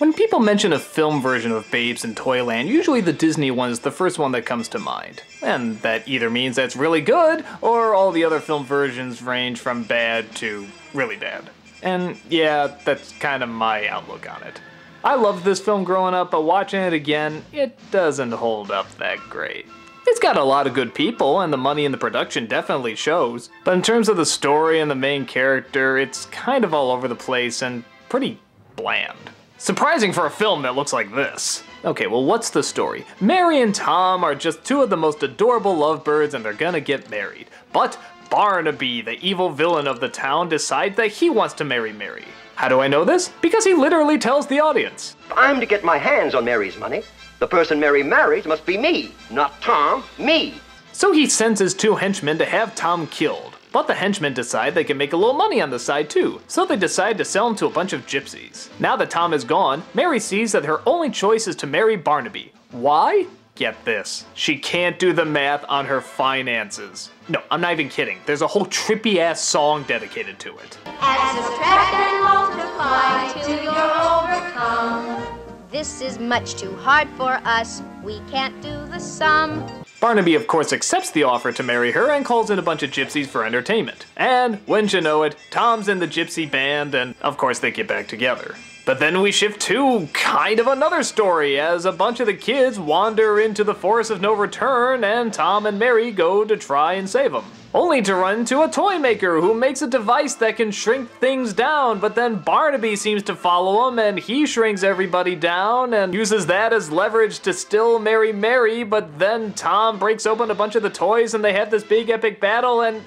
When people mention a film version of Babes in Toyland, usually the Disney one is the first one that comes to mind. And that either means that it's really good, or all the other film versions range from bad to really bad. And yeah, that's kind of my outlook on it. I loved this film growing up, but watching it again, it doesn't hold up that great. It's got a lot of good people, and the money in the production definitely shows, but in terms of the story and the main character, it's kind of all over the place and pretty bland. Surprising for a film that looks like this. Okay, well, what's the story? Mary and Tom are just two of the most adorable lovebirds and they're gonna get married. But Barnaby, the evil villain of the town, decides that he wants to marry Mary. How do I know this? Because he literally tells the audience. If I'm to get my hands on Mary's money, the person Mary marries must be me, not Tom, me. So he sends his two henchmen to have Tom killed. But the henchmen decide they can make a little money on the side too, so they decide to sell him to a bunch of gypsies. Now that Tom is gone, Mary sees that her only choice is to marry Barnaby. Why? Get this. She can't do the math on her finances. No, I'm not even kidding. There's a whole trippy ass song dedicated to it. Add, subtract, and multiply till you're overcome. This is much too hard for us. We can't do the sum. Barnaby, of course, accepts the offer to marry her and calls in a bunch of gypsies for entertainment. And, wouldn't you know it, Tom's in the gypsy band and, of course, they get back together. But then we shift to kind of another story as a bunch of the kids wander into the forest of no return and Tom and Mary go to try and save them. Only to run into a toy maker who makes a device that can shrink things down, but then Barnaby seems to follow him and he shrinks everybody down and uses that as leverage to still marry Mary, but then Tom breaks open a bunch of the toys and they have this big epic battle and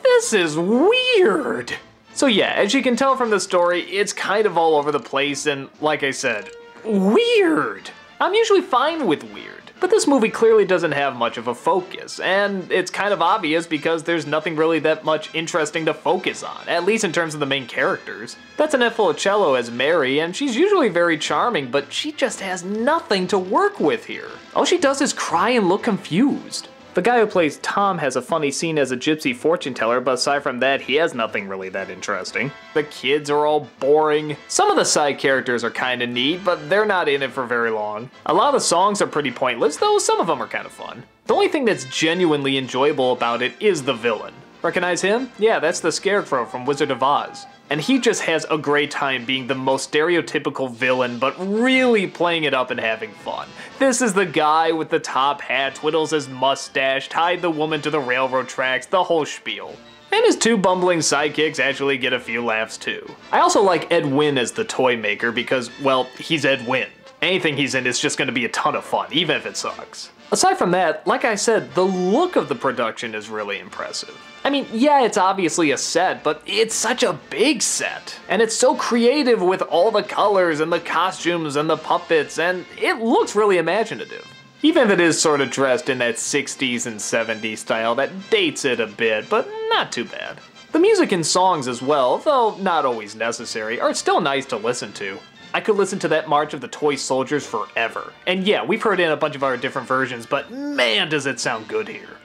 this is weird. So yeah, as you can tell from the story, it's kind of all over the place and, like I said, weird. I'm usually fine with weird, but this movie clearly doesn't have much of a focus, and it's kind of obvious because there's nothing really that much interesting to focus on, at least in terms of the main characters. That's Annette Funicello as Mary, and she's usually very charming, but she just has nothing to work with here. All she does is cry and look confused. The guy who plays Tom has a funny scene as a gypsy fortune teller, but aside from that, he has nothing really that interesting. The kids are all boring. Some of the side characters are kinda neat, but they're not in it for very long. A lot of the songs are pretty pointless, though some of them are kind of fun. The only thing that's genuinely enjoyable about it is the villain. Recognize him? Yeah, that's the Scarecrow from Wizard of Oz. And he just has a great time being the most stereotypical villain, but really playing it up and having fun. This is the guy with the top hat, twiddles his mustache, tied the woman to the railroad tracks, the whole spiel. And his two bumbling sidekicks actually get a few laughs too. I also like Ed Wynn as the toy maker because, well, he's Ed Wynn. Anything he's in is just gonna be a ton of fun, even if it sucks. Aside from that, like I said, the look of the production is really impressive. I mean, yeah, it's obviously a set, but it's such a big set. And it's so creative with all the colors and the costumes and the puppets, and it looks really imaginative. Even if it is sort of dressed in that 60s and 70s style that dates it a bit, but not too bad. The music and songs as well, though not always necessary, are still nice to listen to. I could listen to that March of the Toy Soldiers forever. And yeah, we've heard it in a bunch of our different versions, but man does it sound good here.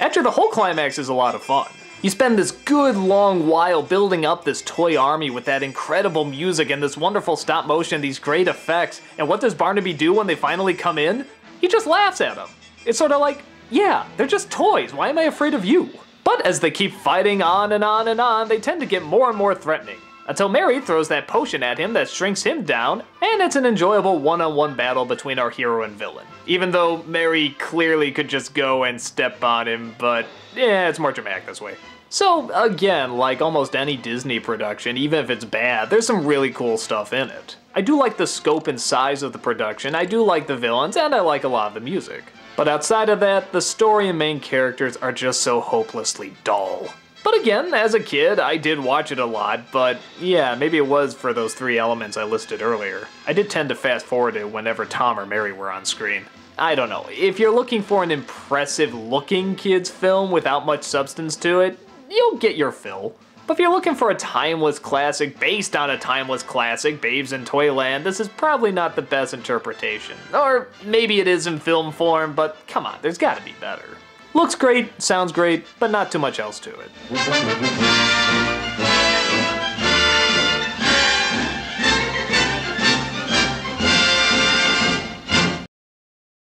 After the whole climax is a lot of fun. You spend this good long while building up this toy army with that incredible music and this wonderful stop motion, these great effects, and what does Barnaby do when they finally come in? He just laughs at them. It's sort of like, yeah, they're just toys, why am I afraid of you? But as they keep fighting on and on and on, they tend to get more and more threatening. Until Mary throws that potion at him that shrinks him down, and it's an enjoyable one-on-one battle between our hero and villain. Even though Mary clearly could just go and step on him, but yeah, it's more dramatic this way. So again, like almost any Disney production, even if it's bad, there's some really cool stuff in it. I do like the scope and size of the production, I do like the villains, and I like a lot of the music. But outside of that, the story and main characters are just so hopelessly dull. But again, as a kid, I did watch it a lot, but yeah, maybe it was for those three elements I listed earlier. I did tend to fast forward it whenever Tom or Mary were on screen. I don't know, if you're looking for an impressive looking kids film without much substance to it, you'll get your fill. But if you're looking for a timeless classic based on a timeless classic, Babes in Toyland, this is probably not the best interpretation. Or maybe it is in film form, but come on, there's gotta be better. Looks great, sounds great, but not too much else to it.